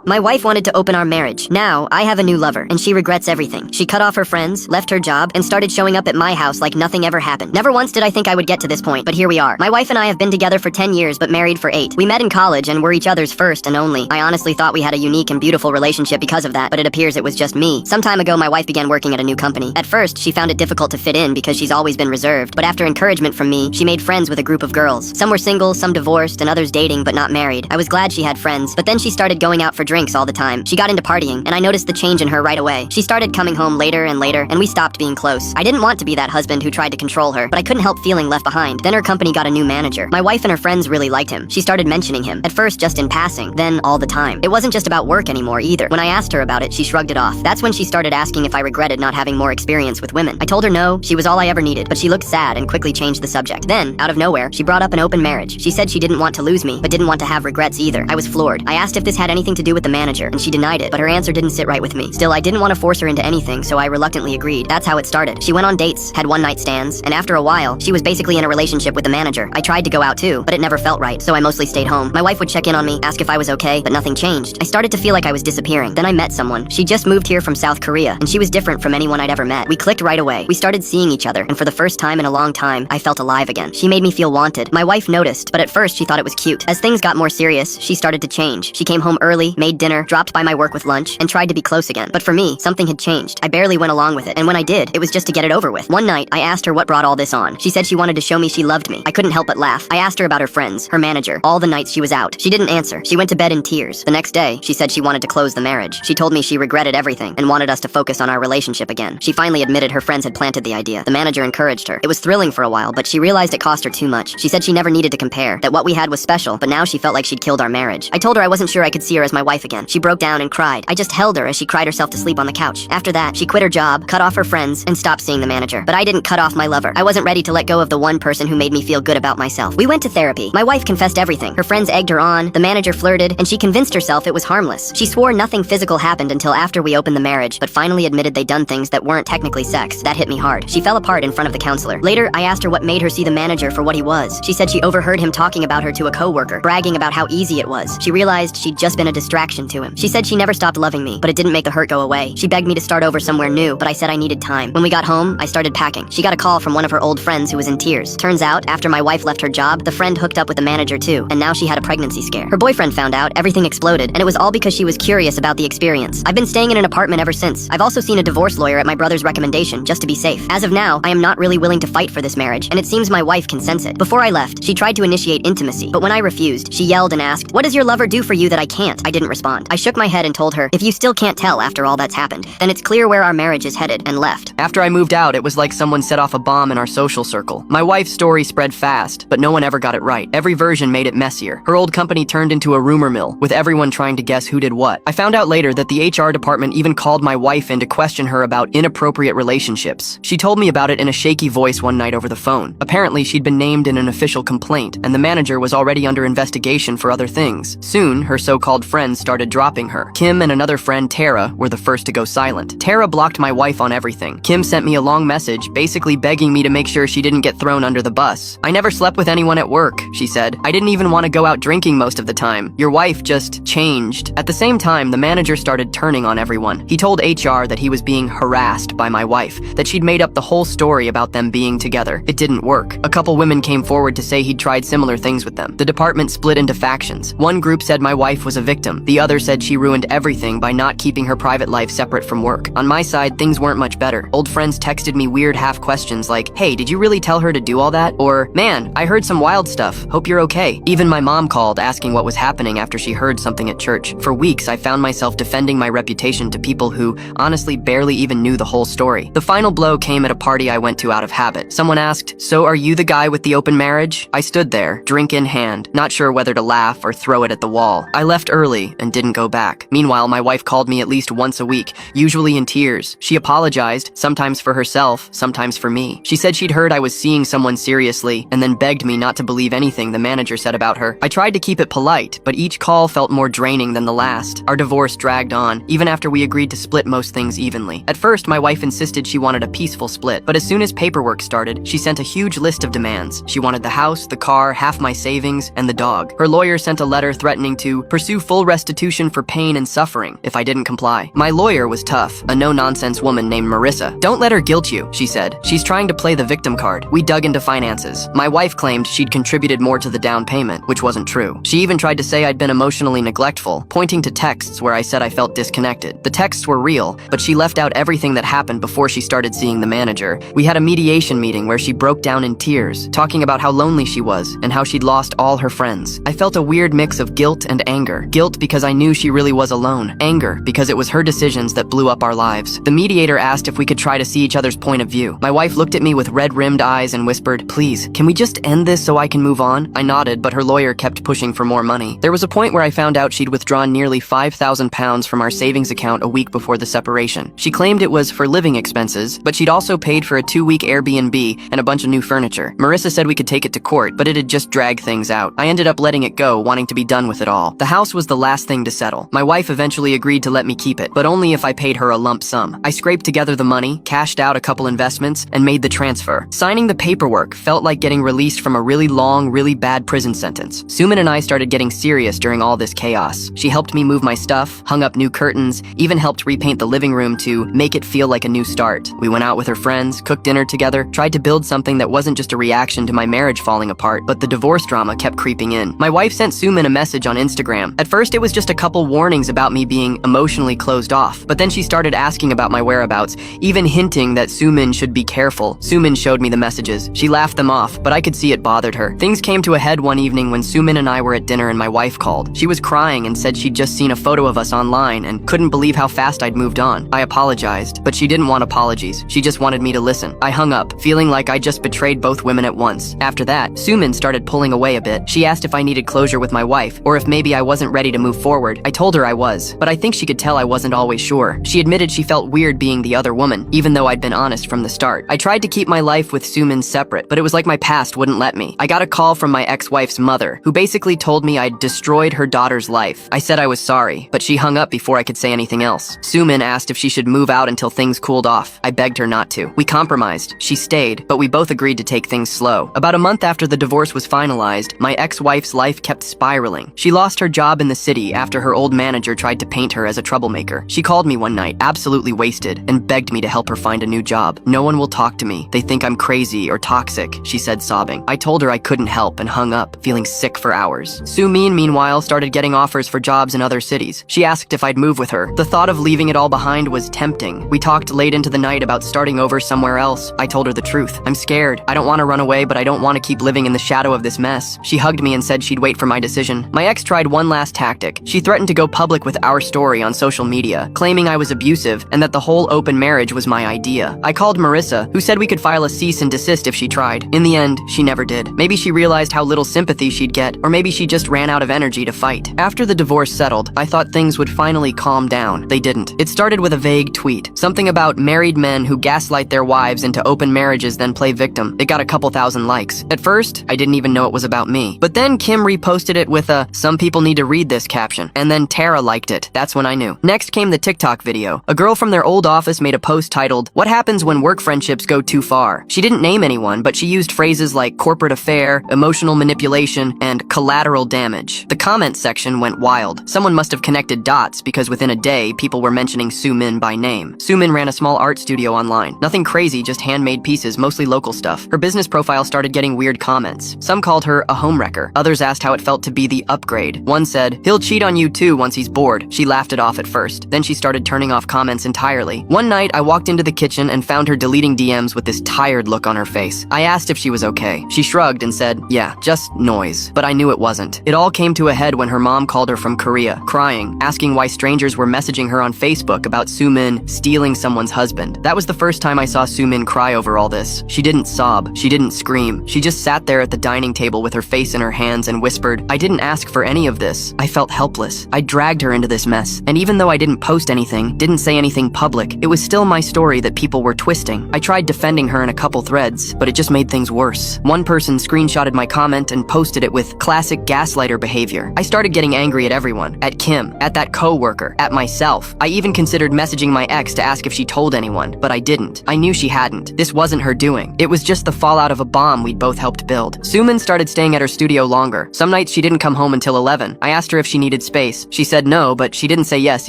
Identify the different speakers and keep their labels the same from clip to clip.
Speaker 1: My wife wanted to open our marriage. Now, I have a new lover, and she regrets everything. She cut off her friends, left her job, and started showing up at my house like nothing ever happened. Never once did I think I would get to this point, but here we are. My wife and I have been together for 10 years, but married for 8. We met in college and were each other's first and only. I honestly thought we had a unique and beautiful relationship because of that, but it appears it was just me. Some time ago, my wife began working at a new company. At first, she found it difficult to fit in because she's always been reserved, but after encouragement from me, she made friends with a group of girls. Some were single, some divorced, and others dating but not married. I was glad she had friends, but then she started going out for drinks all the time. She got into partying, and I noticed the change in her right away. She started coming home later and later, and we stopped being close. I didn't want to be that husband who tried to control her, but I couldn't help feeling left behind. Then her company got a new manager. My wife and her friends really liked him. She started mentioning him, at first just in passing, then all the time. It wasn't just about work anymore either. When I asked her about it, she shrugged it off. That's when she started asking if I regretted not having more experience with women. I told her no, she was all I ever needed, but she looked sad and quickly changed the subject. Then, out of nowhere, she brought up an open marriage. She said she didn't want to lose me, but didn't want to have regrets either. I was floored. I asked if this had anything to do with the manager, and she denied it, but her answer didn't sit right with me. Still, I didn't want to force her into anything, so I reluctantly agreed. That's how it started. She went on dates, had one-night stands, and after a while, she was basically in a relationship with the manager. I tried to go out too, but it never felt right, so I mostly stayed home. My wife would check in on me, ask if I was okay, but nothing changed. I started to feel like I was disappearing. Then I met someone. She just moved here from South Korea, and she was different from anyone I'd ever met. We clicked right away. We started seeing each other, and for the first time in a long time, I felt alive again. She made me feel wanted. My wife noticed, but at first she thought it was cute. As things got more serious, she started to change. She came home early, made dinner, dropped by my work with lunch, and tried to be close again. But for me, something had changed. I barely went along with it, and when I did, it was just to get it over with. One night, I asked her what brought all this on. She said she wanted to show me she loved me. I couldn't help but laugh. I asked her about her friends, her manager, all the nights she was out. She didn't answer. She went to bed in tears. The next day, she said she wanted to close the marriage. She told me she regretted everything and wanted us to focus on our relationship again. She finally admitted her friends had planted the idea. The manager encouraged her. It was thrilling for a while, but she realized it cost her too much. She said she never needed to compare, that what we had was special, but now she felt like she'd killed our marriage. I told her I wasn't sure I could see her as my wife again. She broke down and cried. I just held her as she cried herself to sleep on the couch. After that, she quit her job, cut off her friends, and stopped seeing the manager. But I didn't cut off my lover. I wasn't ready to let go of the one person who made me feel good about myself. We went to therapy. My wife confessed everything. Her friends egged her on, the manager flirted, and she convinced herself it was harmless. She swore nothing physical happened until after we opened the marriage, but finally admitted they'd done things that weren't technically sex. That hit me hard. She fell apart in front of the counselor. Later, I asked her what made her see the manager for what he was. She said she overheard him talking about her to a coworker, bragging about how easy it was. She realized she'd just been a distraction to him. She said she never stopped loving me, but it didn't make the hurt go away. She begged me to start over somewhere new, but I said I needed time. When we got home, I started packing. She got a call from one of her old friends who was in tears. Turns out, after my wife left her job, the friend hooked up with the manager too, and now she had a pregnancy scare. Her boyfriend found out, everything exploded, and it was all because she was curious about the experience. I've been staying in an apartment ever since. I've also seen a divorce lawyer at my brother's recommendation, just to be safe. As of now, I am not really willing to fight for this marriage, and it seems my wife can sense it. Before I left, she tried to initiate intimacy, but when I refused, she yelled and asked, "What does your lover do for you that I can't?" I didn't respond. I shook my head and told her, "If you still can't tell after all that's happened, then it's clear where our marriage is headed," and left.
Speaker 2: After I moved out, it was like someone set off a bomb in our social circle. My wife's story spread fast, but no one ever got it right. Every version made it messier. Her old company turned into a rumor mill, with everyone trying to guess who did what. I found out later that the HR department even called my wife in to question her about inappropriate relationships. She told me about it in a shaky voice one night over the phone. Apparently, she'd been named in an official complaint, and the manager was already under investigation for other things. Soon, her so-called friends started dropping her. Kim and another friend, Tara, were the first to go silent. Tara blocked my wife on everything. Kim sent me a long message, basically begging me to make sure she didn't get thrown under the bus. "I never slept with anyone at work," she said. "I didn't even want to go out drinking most of the time. Your wife just changed." At the same time, the manager started turning on everyone. He told HR that he was being harassed by my wife, that she'd made up the whole story about them being together. It didn't work. A couple women came forward to say he'd tried similar things with them. The department split into factions. One group said my wife was a victim. The other said she ruined everything by not keeping her private life separate from work. On my side, things weren't much better. Old friends texted me weird half questions like, "Hey, did you really tell her to do all that?" Or, "Man, I heard some wild stuff. Hope you're okay." Even my mom called asking what was happening after she heard something at church. For weeks, I found myself defending my reputation to people who honestly barely even knew the whole story. The final blow came at a party I went to out of habit. Someone asked, "So are you the guy with the open marriage?" I stood there, drink in hand, not sure whether to laugh or throw it at the wall. I left early and didn't go back. Meanwhile, my wife called me at least once a week, usually in tears. She apologized, sometimes for herself, sometimes for me. She said she'd heard I was seeing someone seriously, and then begged me not to believe anything the manager said about her. I tried to keep it polite, but each call felt more draining than the last. Our divorce dragged on, even after we agreed to split most things evenly. At first, my wife insisted she wanted a peaceful split, but as soon as paperwork started, she sent a huge list of demands. She wanted the house, the car, half my savings, and the dog. Her lawyer sent a letter threatening to pursue full restitution substitution for pain and suffering if I didn't comply. My lawyer was tough, a no-nonsense woman named Marissa. "Don't let her guilt you," she said. "She's trying to play the victim card." We dug into finances. My wife claimed she'd contributed more to the down payment, which wasn't true. She even tried to say I'd been emotionally neglectful, pointing to texts where I said I felt disconnected. The texts were real, but she left out everything that happened before she started seeing the manager. We had a mediation meeting where she broke down in tears, talking about how lonely she was and how she'd lost all her friends. I felt a weird mix of guilt and anger. Guilt because I knew she really was alone. Anger because it was her decisions that blew up our lives. The mediator asked if we could try to see each other's point of view. My wife looked at me with red-rimmed eyes and whispered, "Please, can we just end this so I can move on?" I nodded, but her lawyer kept pushing for more money. There was a point where I found out she'd withdrawn nearly £5,000 from our savings account a week before the separation. She claimed it was for living expenses, but she'd also paid for a 2-week Airbnb and a bunch of new furniture. Marissa said we could take it to court, but it'd just drag things out. I ended up letting it go, wanting to be done with it all. The house was the last thing to settle. My wife eventually agreed to let me keep it, but only if I paid her a lump sum. I scraped together the money, cashed out a couple investments, and made the transfer. Signing the paperwork felt like getting released from a really long, really bad prison sentence. Suman and I started getting serious during all this chaos. She helped me move my stuff, hung up new curtains, even helped repaint the living room to make it feel like a new start. We went out with her friends, cooked dinner together, tried to build something that wasn't just a reaction to my marriage falling apart, but the divorce drama kept creeping in. My wife sent Suman a message on Instagram. At first, it was just a couple warnings about me being emotionally closed off, but then she started asking about my whereabouts, even hinting that Suman should be careful. Suman showed me the messages. She laughed them off, but I could see it bothered her. Things came to a head one evening when Suman and I were at dinner and my wife called. She was crying and said she'd just seen a photo of us online and couldn't believe how fast I'd moved on. I apologized, but she didn't want apologies. She just wanted me to listen. I hung up, feeling like I just betrayed both women at once. After that, Suman started pulling away a bit. She asked if I needed closure with my wife, or if maybe I wasn't ready to move forward. I told her I was, but I think she could tell I wasn't always sure. She admitted she felt weird being the other woman, even though I'd been honest from the start. I tried to keep my life with Suman separate, but it was like my past wouldn't let me. I got a call from my ex-wife's mother, who basically told me I'd destroyed her daughter's life. I said I was sorry, but she hung up before I could say anything else. Suman asked if she should move out until things cooled off. I begged her not to. We compromised. She stayed, but we both agreed to take things slow. About a month after the divorce was finalized, my ex-wife's life kept spiraling. She lost her job in the city after her old manager tried to paint her as a troublemaker. She called me one night, absolutely wasted, and begged me to help her find a new job. "No one will talk to me. They think I'm crazy or toxic," she said, sobbing. I told her I couldn't help and hung up, feeling sick for hours. Sumin, meanwhile, started getting offers for jobs in other cities. She asked if I'd move with her. The thought of leaving it all behind was tempting. We talked late into the night about starting over somewhere else. I told her the truth. "I'm scared. I don't want to run away, but I don't want to keep living in the shadow of this mess." She hugged me and said she'd wait for my decision. My ex tried one last tactic. She threatened to go public with our story on social media, claiming I was abusive and that the whole open marriage was my idea. I called Marissa, who said we could file a cease and desist if she tried. In the end, she never did. Maybe she realized how little sympathy she'd get, or maybe she just ran out of energy to fight. After the divorce settled, I thought things would finally calm down. They didn't. It started with a vague tweet. Something about married men who gaslight their wives into open marriages then play victim. It got a couple thousand likes. At first, I didn't even know it was about me. But then Kim reposted it with a "some people need to read this" caption. And then Tara liked it. That's when I knew. Next came the TikTok video. A girl from their old office made a post titled, "What happens when work friendships go too far?" She didn't name anyone, but she used phrases like corporate affair, emotional manipulation, and collateral damage. The comment section went wild. Someone must have connected dots because within a day, people were mentioning Sue Min by name. Sue Min ran a small art studio online. Nothing crazy, just handmade pieces, mostly local stuff. Her business profile started getting weird comments. Some called her a homewrecker. Others asked how it felt to be the upgrade. One said, "He'll cheat on you too once he's bored." She laughed it off at first. Then she started turning off comments entirely. One night, I walked into the kitchen and found her deleting DMs with this tired look on her face. I asked if she was okay. She shrugged and said, "Yeah, just noise." But I knew it wasn't. It all came to a head when her mom called her from Korea, crying, asking why strangers were messaging her on Facebook about Sue Min stealing someone's husband. That was the first time I saw Sue Min cry over all this. She didn't sob. She didn't scream. She just sat there at the dining table with her face in her hands and whispered, "I didn't ask for any of this." I felt helpless. I dragged her into this mess. And even though I didn't post anything, didn't say anything public, it was still my story that people were twisting. I tried defending her in a couple threads, but it just made things worse. One person screenshotted my comment and posted it with classic gaslighter behavior. I started getting angry at everyone. At Kim, at that co-worker, at myself. I even considered messaging my ex to ask if she told anyone, but I didn't. I knew she hadn't. This wasn't her doing. It was just the fallout of a bomb we'd both helped build. Suman started staying at her studio longer. Some nights she didn't come home until 11. I asked her if she needed needed space. She said no, but she didn't say yes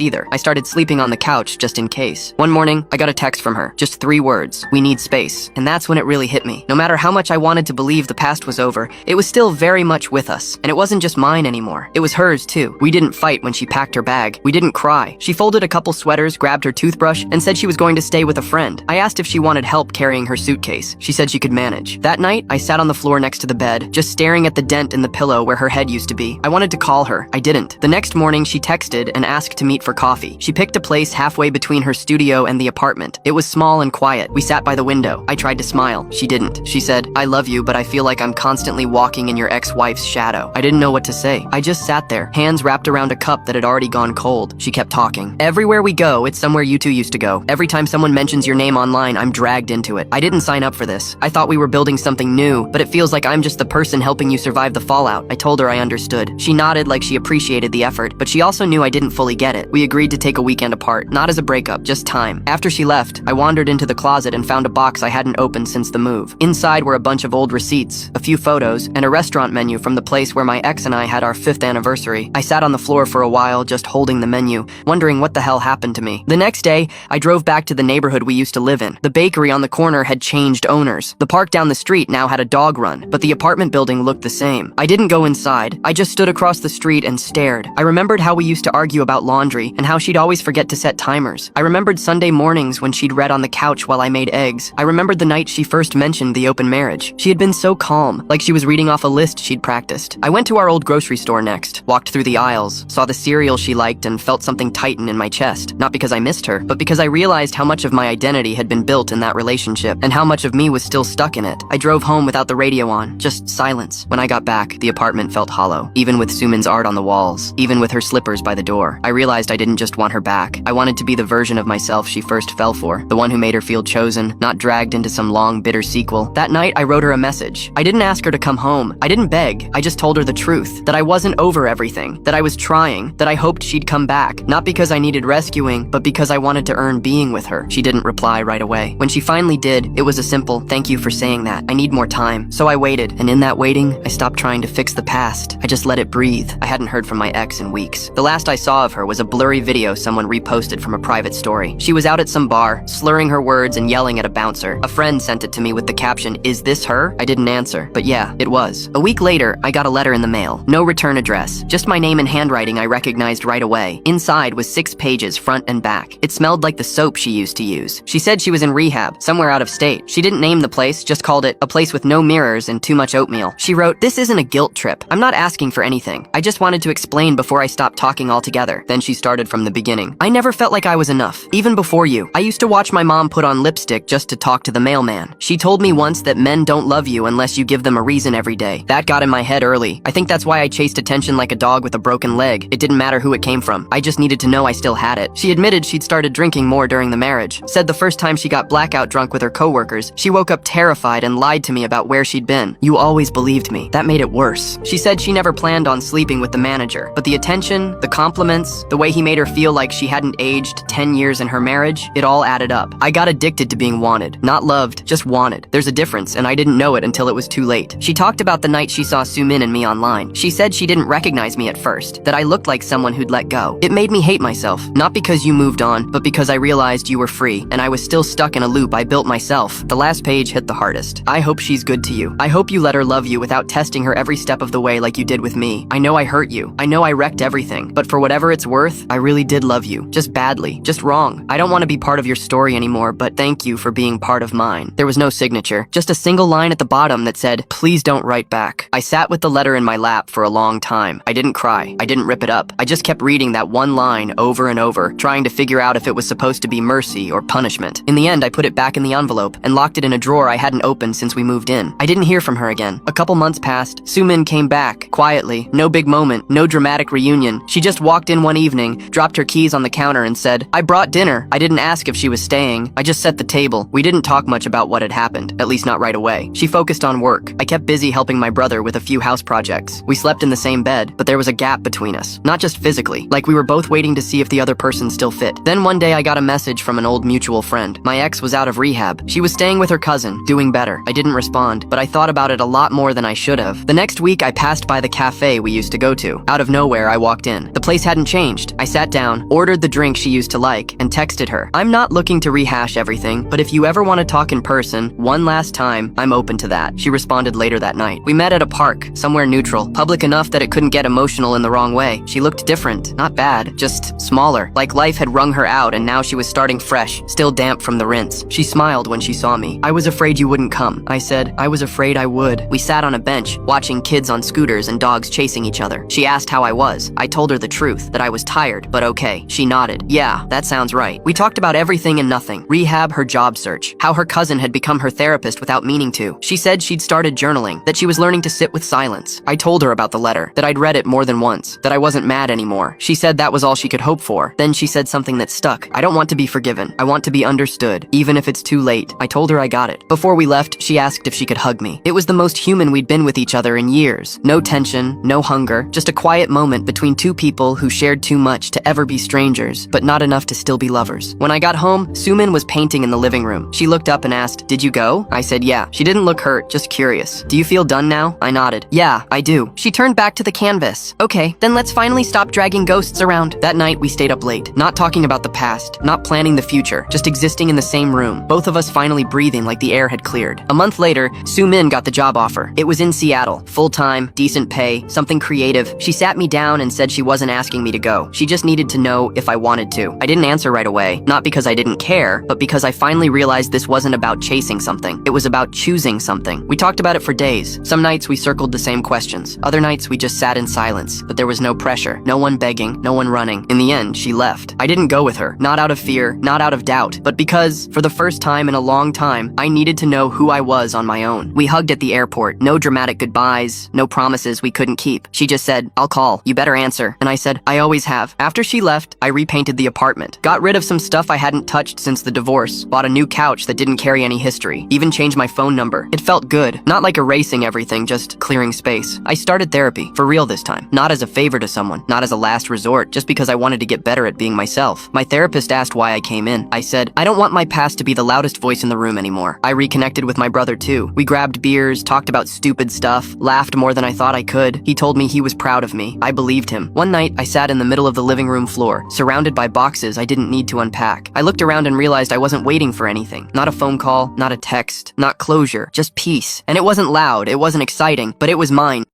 Speaker 2: either. I started sleeping on the couch just in case. One morning, I got a text from her. Just 3 words. We need space. And that's when it really hit me. No matter how much I wanted to believe the past was over, it was still very much with us. And it wasn't just mine anymore. It was hers too. We didn't fight when she packed her bag. We didn't cry. She folded a couple sweaters, grabbed her toothbrush, and said she was going to stay with a friend. I asked if she wanted help carrying her suitcase. She said she could manage. That night, I sat on the floor next to the bed, just staring at the dent in the pillow where her head used to be. I wanted to call her. I didn't. The next morning, she texted and asked to meet for coffee. She picked a place halfway between her studio and the apartment. It was small and quiet. We sat by the window. I tried to smile. She didn't. She said, I love you, but I feel like I'm constantly walking in your ex-wife's shadow. I didn't know what to say. I just sat there, hands wrapped around a cup that had already gone cold. She kept talking. Everywhere we go, it's somewhere you two used to go. Every time someone mentions your name online, I'm dragged into it. I didn't sign up for this. I thought we were building something new, but it feels like I'm just the person helping you survive the fallout. I told her I understood. She nodded like she appreciated the effort, but she also knew I didn't fully get it. We agreed to take a weekend apart, not as a breakup, just time. After she left, I wandered into the closet and found a box I hadn't opened since the move. Inside were a bunch of old receipts, a few photos, and a restaurant menu from the place where my ex and I had our 5th anniversary. I sat on the floor for a while, just holding the menu, wondering what the hell happened to me. The next day, I drove back to the neighborhood we used to live in. The bakery on the corner had changed owners. The park down the street now had a dog run, but the apartment building looked the same. I didn't go inside. I just stood across the street and stared. I remembered how we used to argue about laundry and how she'd always forget to set timers. I remembered Sunday mornings when she'd read on the couch while I made eggs. I remembered the night she first mentioned the open marriage. She had been so calm, like she was reading off a list she'd practiced. I went to our old grocery store next, walked through the aisles, saw the cereal she liked, and felt something tighten in my chest. Not because I missed her, but because I realized how much of my identity had been built in that relationship, and how much of me was still stuck in it. I drove home without the radio on, just silence. When I got back, the apartment felt hollow, even with Sumin's art on the walls, even with her slippers by the door. I realized I didn't just want her back. I wanted to be the version of myself she first fell for, the one who made her feel chosen, not dragged into some long, bitter sequel. That night, I wrote her a message. I didn't ask her to come home. I didn't beg. I just told her the truth, that I wasn't over everything, that I was trying, that I hoped she'd come back, not because I needed rescuing, but because I wanted to earn being with her. She didn't reply right away. When she finally did, it was a simple, thank you for saying that. I need more time. So I waited, and in that waiting, I stopped trying to fix the past. I just let it breathe. I hadn't heard from my ex in weeks. The last I saw of her was a blurry video someone reposted from a private story. She was out at some bar, slurring her words and yelling at a bouncer. A friend sent it to me with the caption, "Is this her?" I didn't answer, but yeah, it was. A week later, I got a letter in the mail. No return address. Just my name and handwriting I recognized right away. Inside was 6 pages, front and back. It smelled like the soap she used to use. She said she was in rehab, somewhere out of state. She didn't name the place, just called it a place with no mirrors and too much oatmeal. She wrote, "This isn't a guilt trip. I'm not asking for anything. I just wanted to explain before I stopped talking altogether." Then she started from the beginning. "I never felt like I was enough, even before you. I used to watch my mom put on lipstick just to talk to the mailman. She told me once that men don't love you unless you give them a reason every day. That got in my head early. I think that's why I chased attention like a dog with a broken leg. It didn't matter who it came from. I just needed to know I still had it." She admitted she'd started drinking more during the marriage. Said the first time she got blackout drunk with her coworkers, she woke up terrified and lied to me about where she'd been. "You always believed me." That made it worse. She said she never planned on sleeping with the manager, but the attention, the compliments, the way he made her feel like she hadn't aged 10 years in her marriage, it all added up. I got addicted to being wanted. Not loved, just wanted. There's a difference, and I didn't know it until it was too late. She talked about the night she saw Sumin and me online. She said she didn't recognize me at first, that I looked like someone who'd let go. "It made me hate myself, not because you moved on, but because I realized you were free, and I was still stuck in a loop I built myself." The last page hit the hardest. "I hope she's good to you. I hope you let her love you without testing her every step of the way like you did with me. I know I hurt you. I know I wrecked everything, but for whatever it's worth, I really did love you. Just badly. Just wrong. I don't want to be part of your story anymore, but thank you for being part of mine." There was no signature, just a single line at the bottom that said, "Please don't write back." I sat with the letter in my lap for a long time. I didn't cry. I didn't rip it up. I just kept reading that one line over and over, trying to figure out if it was supposed to be mercy or punishment. In the end, I put it back in the envelope and locked it in a drawer I hadn't opened since we moved in. I didn't hear from her again. A couple months passed. Sumin came back, quietly. No big moment, no dramatic reunion. She just walked in one evening, dropped her keys on the counter and said, "I brought dinner." I didn't ask if she was staying. I just set the table. We didn't talk much about what had happened, at least not right away. She focused on work. I kept busy helping my brother with a few house projects. We slept in the same bed, but there was a gap between us. Not just physically, like we were both waiting to see if the other person still fit. Then one day I got a message from an old mutual friend. My ex was out of rehab. She was staying with her cousin, doing better. I didn't respond, but I thought about it a lot more than I should have. The next week I passed by the cafe we used to go to. Out of nowhere, I walked in. The place hadn't changed. I sat down, ordered the drink she used to like, and texted her. I'm not looking to rehash everything, but if you ever want to talk in person, one last time, I'm open to that. She responded later that night. We met at a park, somewhere neutral, public enough that it couldn't get emotional in the wrong way. She looked different, not bad, just smaller, like life had wrung her out and now she was starting fresh, still damp from the rinse. She smiled when she saw me. I was afraid you wouldn't come. I said, I was afraid I would. We sat on a bench, watching kids on scooters and dogs chasing each other. She asked how I was. I told her the truth, that I was tired, but okay. She nodded. Yeah, that sounds right. We talked about everything and nothing. Rehab, her job search, how her cousin had become her therapist without meaning to. She said she'd started journaling, that she was learning to sit with silence. I told her about the letter, that I'd read it more than once, that I wasn't mad anymore. She said that was all she could hope for. Then she said something that stuck. I don't want to be forgiven. I want to be understood, even if it's too late. I told her I got it. Before we left, she asked if she could hug me. It was the most human we'd been with each other in years. No tension, no hunger, just a quiet moment between two people who shared too much to ever be strangers, but not enough to still be lovers. When I got home, Sumin was painting in the living room. She looked up and asked, did you go? I said, yeah. She didn't look hurt, just curious. Do you feel done now? I nodded. Yeah, I do. She turned back to the canvas. Okay, then let's finally stop dragging ghosts around. That night, we stayed up late, not talking about the past, not planning the future, just existing in the same room, both of us finally breathing like the air had cleared. A month later, Sumin got the job offer. It was in Seattle, full-time, decent pay, something creative. She sat me down and said she wasn't asking me to go. She just needed to know if I wanted to. I didn't answer right away, not because I didn't care, but because I finally realized this wasn't about chasing something. It was about choosing something. We talked about it for days. Some nights we circled the same questions. Other nights we just sat in silence, but there was no pressure, no one begging, no one running. In the end, she left. I didn't go with her, not out of fear, not out of doubt, but because, for the first time in a long time, I needed to know who I was on my own. We hugged at the airport, no dramatic goodbyes, no promises we couldn't keep. She just said, I'll call, you better answer. And I said, I always have. After she left, I repainted the apartment, got rid of some stuff I hadn't touched since the divorce, bought a new couch that didn't carry any history, even changed my phone number. It felt good, not like erasing everything, just clearing space. I started therapy, for real this time, not as a favor to someone, not as a last resort, just because I wanted to get better at being myself. My therapist asked why I came in. I said, I don't want my past to be the loudest voice in the room anymore. I reconnected with my brother too. We grabbed beers, talked about stupid stuff, laughed more than I thought I could. He told me he was proud of me. I believed him. One night, I sat in the middle of the living room floor, surrounded by boxes I didn't need to unpack. I looked around and realized I wasn't waiting for anything. Not a phone call, not a text, not closure, just peace. And it wasn't loud, it wasn't exciting, but it was mine.